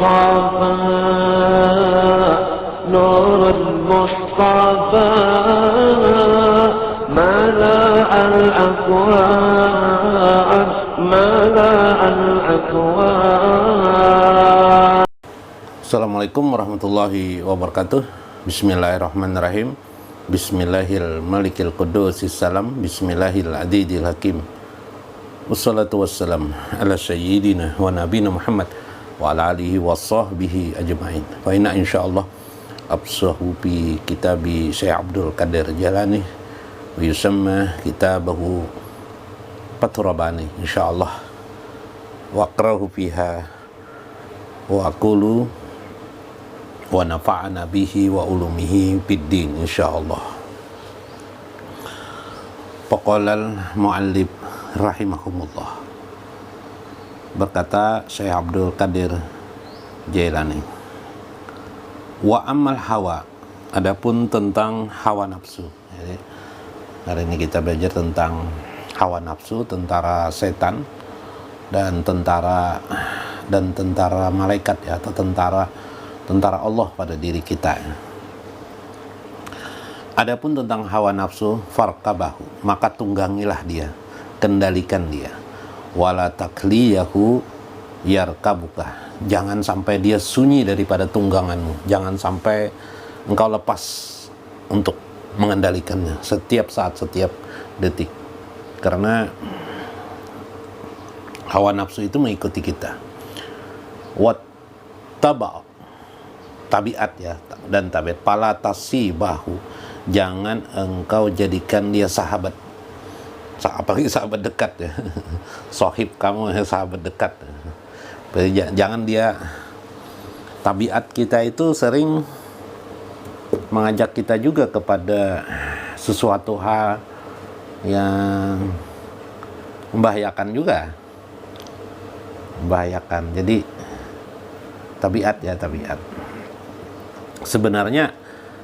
المصطفى نور المصطفى ملأ الأكوان ملأ الأكوان. Assalamualaikum warahmatullahi wabarakatuh. Bismillahirrahmanirrahim. Bismillahil malikil qudusis salam. Bismillahil adidil hakim. Wassalatu wassalam ala sayyidina wa nabina Muhammad wa ala alihi wa sahbihi ajma'in. Wa inna insyaallah absahu bi kitabi Syekh Abdul Qadir Jalani wa yusamma kitabahu Fathurabani insyaallah. Wa aqrahu fiha wa aqulu wa nafa'ana bihi wa ulumihi biddin insyaallah. Faqalal muallif rahimahumullah, berkata Syekh Abdul Qadir Jailani, wa ammal hawa, adapun tentang hawa nafsu. Jadi hari ini kita belajar tentang hawa nafsu, tentara setan dan tentara malaikat ya, atau tentara Allah pada diri kita. Adapun tentang hawa nafsu, farkabahu, maka tunggangilah dia, kendalikan dia. Wala takliyahu yarkabuka, jangan sampai dia sunyi daripada tungganganmu, jangan sampai engkau lepas untuk mengendalikannya setiap saat, setiap detik. Karena hawa nafsu itu mengikuti kita. Wattaba, tabiat ya, dan tabiat. Pala tasibahu, jangan engkau jadikan dia sahabat, apalagi sahabat dekat ya. Sohib kamu ya, sahabat dekat. Jangan dia, tabiat kita itu sering mengajak kita juga kepada sesuatu hal yang membahayakan juga, membahayakan. Jadi tabiat ya, tabiat. Sebenarnya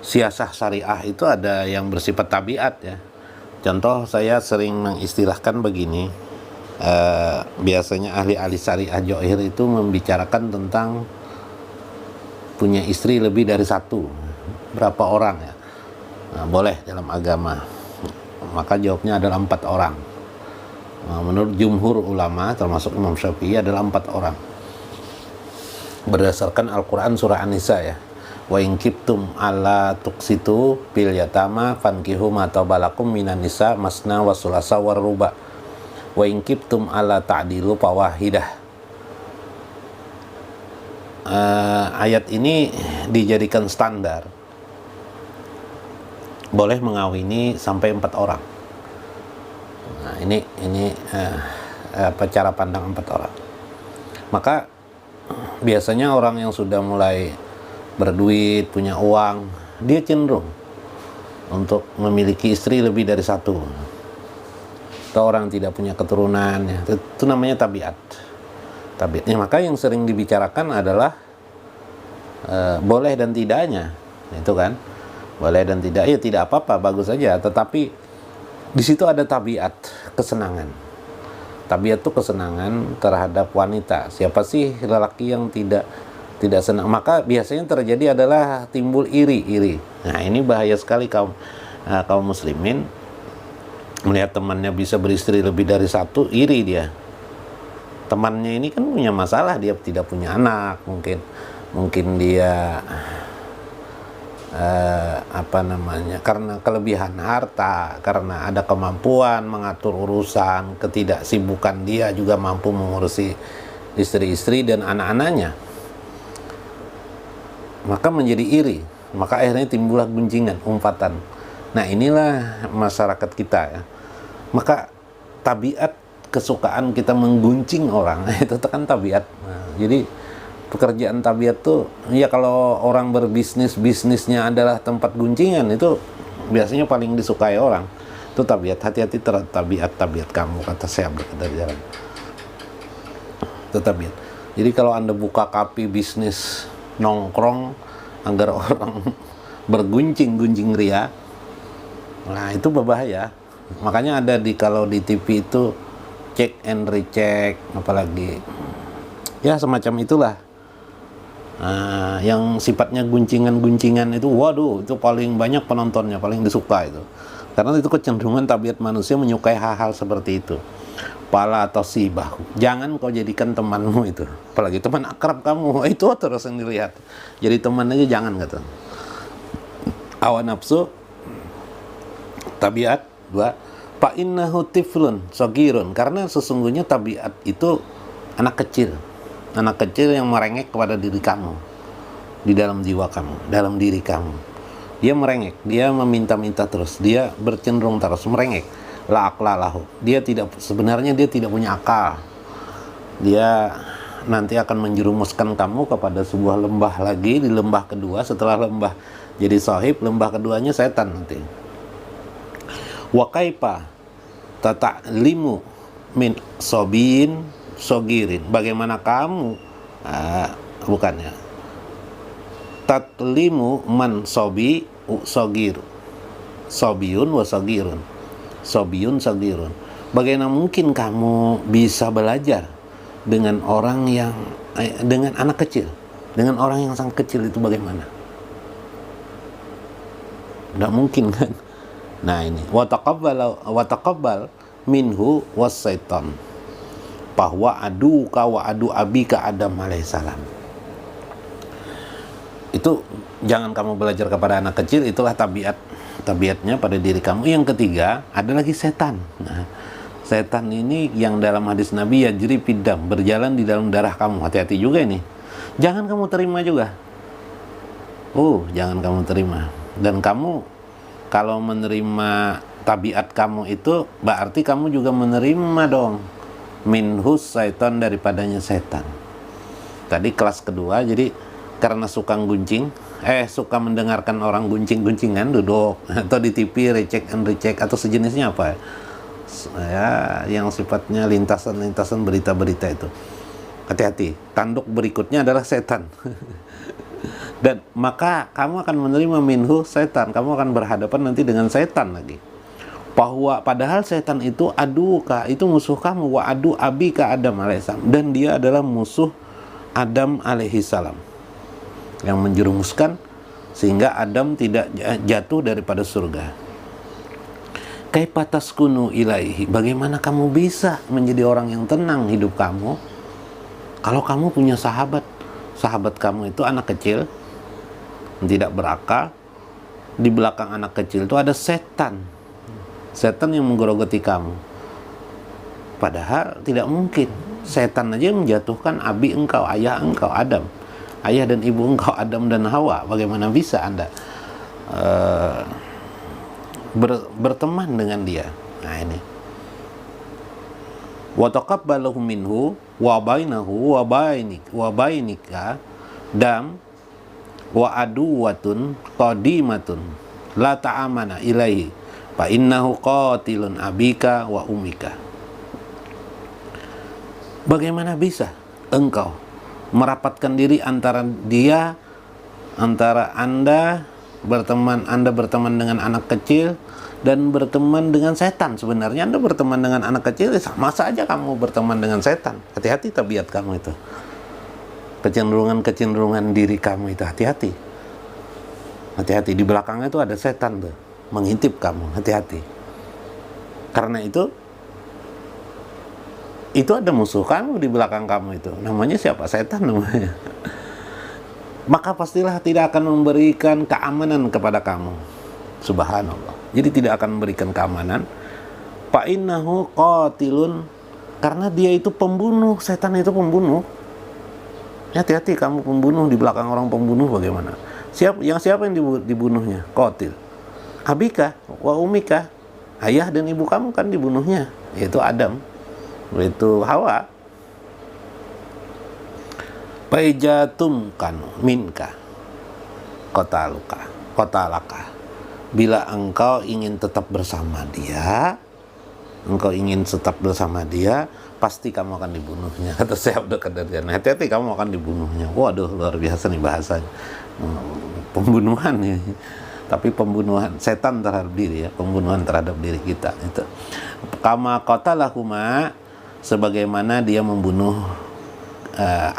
siasah syariah itu ada yang bersifat tabiat ya. Contoh, saya sering mengistilahkan begini, biasanya ahli-ahli syariah Johir itu membicarakan tentang punya istri lebih dari satu, berapa orang ya. Nah, boleh dalam agama, maka jawabnya adalah 4 orang. Nah, menurut jumhur ulama termasuk Imam Syafi'i adalah 4 orang, berdasarkan Al-Quran surah An-Nisa ya. Wa in kiptum alla tuqsitu fil yatama fankihu ma tabalakum minan nisa masna wa sulasa war ruba wa in kiptum alla ta'dilu fawahidah. Ayat ini dijadikan standar, boleh mengawini sampai 4 orang. Nah, ini cara pandang 4 orang. Maka biasanya orang yang sudah mulai berduit, punya uang, dia cenderung untuk memiliki istri lebih dari satu. Atau orang tidak punya keturunan ya, itu namanya tabiat. Tabiatnya, maka yang sering dibicarakan adalah boleh dan tidaknya, itu kan. Boleh dan tidak, ya tidak apa-apa, bagus saja. Tetapi di situ ada tabiat kesenangan. Tabiat itu kesenangan terhadap wanita. Siapa sih lelaki yang tidak senang? Maka biasanya terjadi adalah timbul iri. Nah, ini bahaya sekali kaum muslimin, melihat temannya bisa beristri lebih dari satu, iri dia. Temannya ini kan punya masalah, dia tidak punya anak, mungkin dia karena kelebihan harta, karena ada kemampuan mengatur urusan, ketidaksibukan dia juga mampu mengurusi istri-istri dan anak-anaknya. Maka menjadi iri, maka akhirnya timbullah gunjingan, umpatan. Nah, inilah masyarakat kita ya. Maka tabiat kesukaan kita mengguncing orang, itu kan tabiat. Nah, jadi pekerjaan tabiat tuh ya, kalau orang bisnisnya adalah tempat guncingan, itu biasanya paling disukai orang. Itu tabiat. Hati-hati terhadap tabiat kamu, kata saya dari jalan. Itu tabiat. Jadi kalau Anda buka kafe bisnis nongkrong agar orang berguncing ria, nah itu berbahaya. Makanya ada kalau di TV itu check and recheck, apalagi ya semacam itulah. Yang sifatnya guncingan-guncingan itu, waduh, itu paling banyak penontonnya, paling disuka itu. Karena itu kecenderungan tabiat manusia menyukai hal-hal seperti itu. Pala atau si bahu. Jangan kau jadikan temanmu itu. Apalagi teman akrab kamu, itu terus yang dilihat. Jadi teman aja jangan gitu. Hawa nafsu, tabiat. 2. Fa innahu tiflun sagirun. Karena sesungguhnya tabiat itu anak kecil. Anak kecil yang merengek kepada diri kamu, di dalam jiwa kamu, dalam diri kamu. Dia merengek, dia meminta-minta terus, dia bercenderung terus merengek. La aqla lahu. Sebenarnya dia tidak punya akal. Dia nanti akan menjerumuskan kamu kepada sebuah lembah lagi, di lembah kedua. Setelah lembah jadi sahib, lembah keduanya setan nanti. Wa kaifa tata'limu min sobin sogirin. Bagaimana kamu bukannya tatlimu man sobi sogir sobiun wa sogirun sobiun sogirun. Bagaimana mungkin kamu bisa belajar dengan orang yang dengan anak kecil, dengan orang yang sangat kecil itu bagaimana? Tidak mungkin kan? Nah ini wa taqabbal minhu wasyaitan bahwa adu abika Adam alaihissalam. Itu jangan kamu belajar kepada anak kecil, itulah tabiatnya pada diri kamu. Yang ketiga, ada lagi setan. Nah, setan ini yang dalam hadis Nabi yajri fidam, berjalan di dalam darah kamu. Hati-hati juga ini. Jangan kamu terima juga. Jangan kamu terima. Dan kamu kalau menerima tabiat kamu itu, berarti kamu juga menerima dong minhus syaitan, daripadanya setan. Tadi kelas kedua, jadi karena suka suka mendengarkan orang guncing-guncingan, duduk atau di TV recheck and recheck atau sejenisnya apa ya, yang sifatnya lintasan-lintasan berita-berita itu. Hati-hati, tanduk berikutnya adalah setan. Dan maka kamu akan menerima minhu setan, kamu akan berhadapan nanti dengan setan lagi. Bahwa padahal setan itu aduka, itu musuh kamu, wa adu abika Adam alaihissalam, dan dia adalah musuh Adam alaihissalam yang menjerumuskan sehingga Adam tidak jatuh daripada surga. Kaifa taskunu ilaihi, bagaimana kamu bisa menjadi orang yang tenang hidup kamu kalau kamu punya sahabat kamu itu anak kecil tidak berakal, di belakang anak kecil itu ada setan yang menggerogoti kamu. Padahal tidak mungkin. Setan aja menjatuhkan abi engkau, ayah engkau Adam, ayah dan ibu engkau Adam dan Hawa. Bagaimana bisa Anda berteman dengan dia? Nah ini. Wa taqabbalahu minhu wa bainahu wa bainika dam wa aduwatun qadimatun la ta'amana ilaihi fa innahu qatilun abika wa umika. Bagaimana bisa engkau merapatkan diri antara Anda berteman dengan anak kecil dan berteman dengan setan? Sebenarnya Anda berteman dengan anak kecil sama saja kamu berteman dengan setan. Hati-hati tabiat kamu itu, kecenderungan diri kamu itu, hati-hati. Di belakangnya itu ada setan tuh, mengintip kamu, hati-hati. Karena itu ada musuh kamu di belakang kamu itu. Namanya siapa? Setan namanya. Maka pastilah tidak akan memberikan keamanan kepada kamu. Subhanallah. Jadi tidak akan memberikan keamanan. Fa innahu qatilun, karena dia itu pembunuh. Setan itu pembunuh. Hati-hati kamu pembunuh, di belakang orang pembunuh bagaimana? Siapa yang dibunuhnya? Qatil. Abika wa umika, ayah dan ibu kamu kan dibunuhnya, yaitu Adam, yaitu Hawa. Paijatum kanu minka kotalaka. Bila engkau ingin tetap bersama dia, pasti kamu akan dibunuhnya. Kata Syekh Abdul Qadir Jailani, hati-hati kamu akan dibunuhnya. Waduh, luar biasa nih bahasanya. Pembunuhan ya. Tapi pembunuhan setan terhadap diri ya, pembunuhan terhadap diri kita itu. Kama qatalahuma, sebagaimana dia membunuh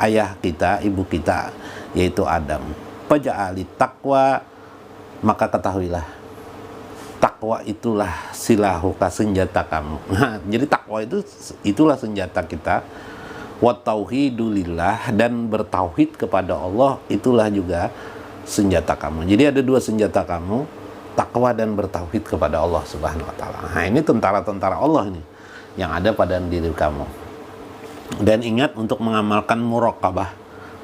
ayah kita, ibu kita, yaitu Adam. Faja'ali taqwa, maka ketahuilah takwa itulah silahuka, senjata kamu. Nah, jadi takwa itulah senjata kita. Wa tauhidulillah, dan bertauhid kepada Allah itulah juga senjata kamu. Jadi ada dua senjata kamu, takwa dan bertauhid kepada Allah Subhanahu wa taala. Nah, ini tentara-tentara Allah ini yang ada pada diri kamu. Dan ingat untuk mengamalkan muraqabah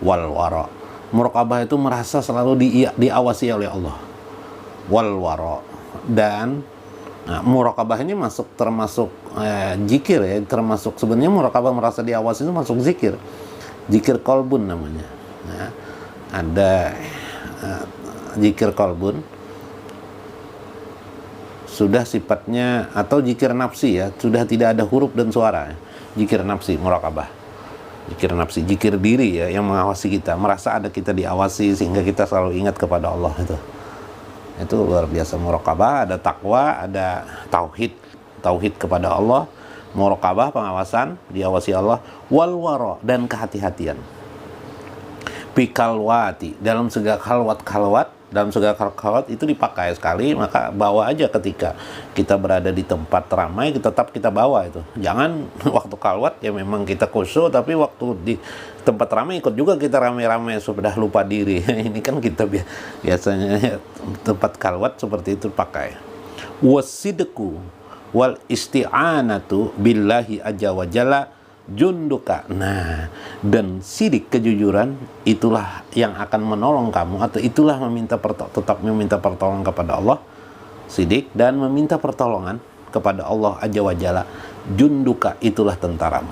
wal wara. Muraqabah itu merasa selalu diawasi oleh Allah. Wal wara. Dan muraqabah ini termasuk zikir ya, termasuk sebenarnya muraqabah merasa diawasi itu masuk zikir. Zikir qalbun namanya. Nah, ada zikir qalbun sudah sifatnya, atau zikir nafsi ya, sudah tidak ada huruf dan suara. Zikir nafsi, muraqabah. Zikir nafsi, zikir diri ya, yang mengawasi kita, merasa ada kita diawasi sehingga kita selalu ingat kepada Allah itu. Itu luar biasa muraqabah, ada takwa, ada tauhid kepada Allah, muraqabah pengawasan, diawasi Allah, wal wara, dan kehati-hatian. Bikalwati, dalam segala khalwat itu dipakai sekali, maka bawa aja ketika kita berada di tempat ramai, tetap kita bawa itu. Jangan waktu khalwat ya memang kita khusyuk, tapi waktu di tempat ramai ikut juga kita rame-rame sudah lupa diri. Ini kan kita biasanya tempat khalwat seperti itu pakai. Wasidku wal isti'anatu billahi azza wa jalla junduka. Nah, dan sidik, kejujuran, itulah yang akan menolong kamu, atau itulah tetap meminta pertolongan kepada Allah. Sidik dan meminta pertolongan kepada Allah azza wa jalla. Junduka, itulah tentaramu.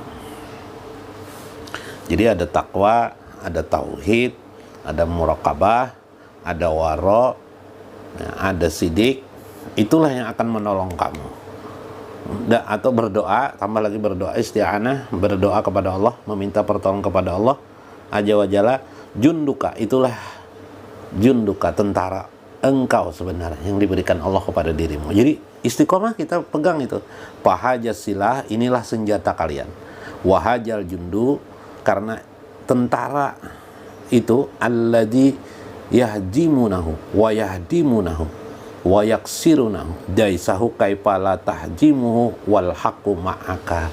Jadi ada takwa, ada tauhid, ada muraqabah, ada wara, ada sidik. Itulah yang akan menolong kamu. Atau berdoa, tambah lagi berdoa isti'anah, berdoa kepada Allah, meminta pertolongan kepada Allah azza wa jalla. Junduka, itulah junduka, tentara engkau sebenarnya yang diberikan Allah kepada dirimu. Jadi istiqomah kita pegang itu. Fahajas silah, inilah senjata kalian. Wahajal jundu, karena tentara itu alladzi yahjimunahu wa yahdimunahu wa yaksirunahu jaisahu kaipala tahjimuhu wal haqqu ma'aka.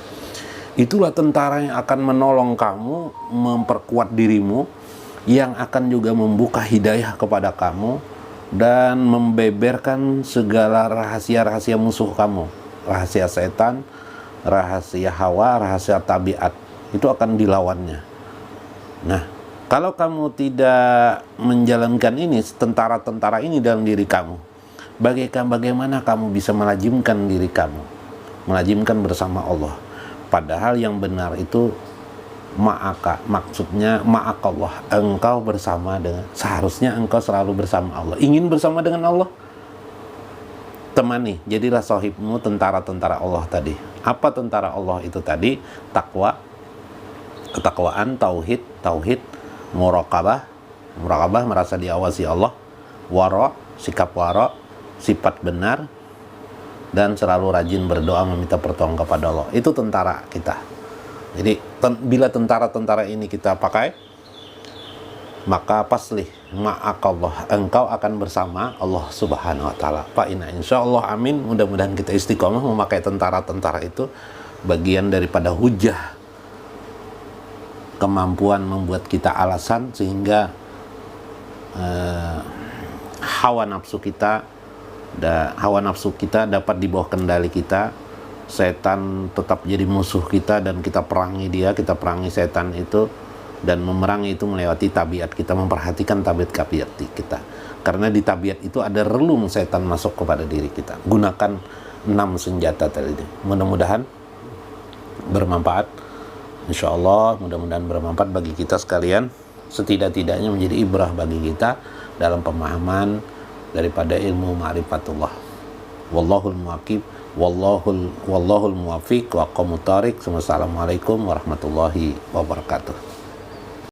Itulah tentara yang akan menolong kamu, memperkuat dirimu, yang akan juga membuka hidayah kepada kamu dan membeberkan segala rahasia-rahasia musuh kamu, rahasia setan, rahasia hawa, rahasia tabiat. Itu akan dilawannya. Nah, kalau kamu tidak menjalankan ini, tentara-tentara ini dalam diri kamu, bagaimana kamu bisa melazimkan diri kamu, melazimkan bersama Allah? Padahal yang benar itu ma'aka, maksudnya ma'akallah, engkau bersama dengan, seharusnya engkau selalu bersama Allah. Ingin bersama dengan Allah? Temani, jadilah sahibmu tentara-tentara Allah tadi. Apa tentara Allah itu tadi? Takwa, ketakwaan, tauhid, muraqabah merasa diawasi Allah, wara, sikap wara, sifat benar, dan selalu rajin berdoa meminta pertolongan kepada Allah. Itu tentara kita. Jadi bila tentara-tentara ini kita pakai, maka paslih ma'akallah, engkau akan bersama Allah Subhanahu wa taala. Fa inna insyaallah, amin. Mudah-mudahan kita istiqomah memakai tentara-tentara itu, bagian daripada hujah, kemampuan membuat kita alasan sehingga hawa nafsu kita dapat di bawah kendali kita. Setan tetap jadi musuh kita dan kita perangi dia, kita perangi setan itu, dan memerangi itu melewati tabiat kita, memperhatikan tabiat kita. Karena di tabiat itu ada relung setan masuk kepada diri kita. Gunakan 6 senjata tadi. Mudah-mudahan bermanfaat. Insya Allah mudah-mudahan bermanfaat bagi kita sekalian, setidak-tidaknya menjadi ibrah bagi kita dalam pemahaman daripada ilmu ma'rifatullah. Wallahul muwaqib, wallahul muwafiq wa aqamut thariq. Wassalamualaikum warahmatullahi wabarakatuh.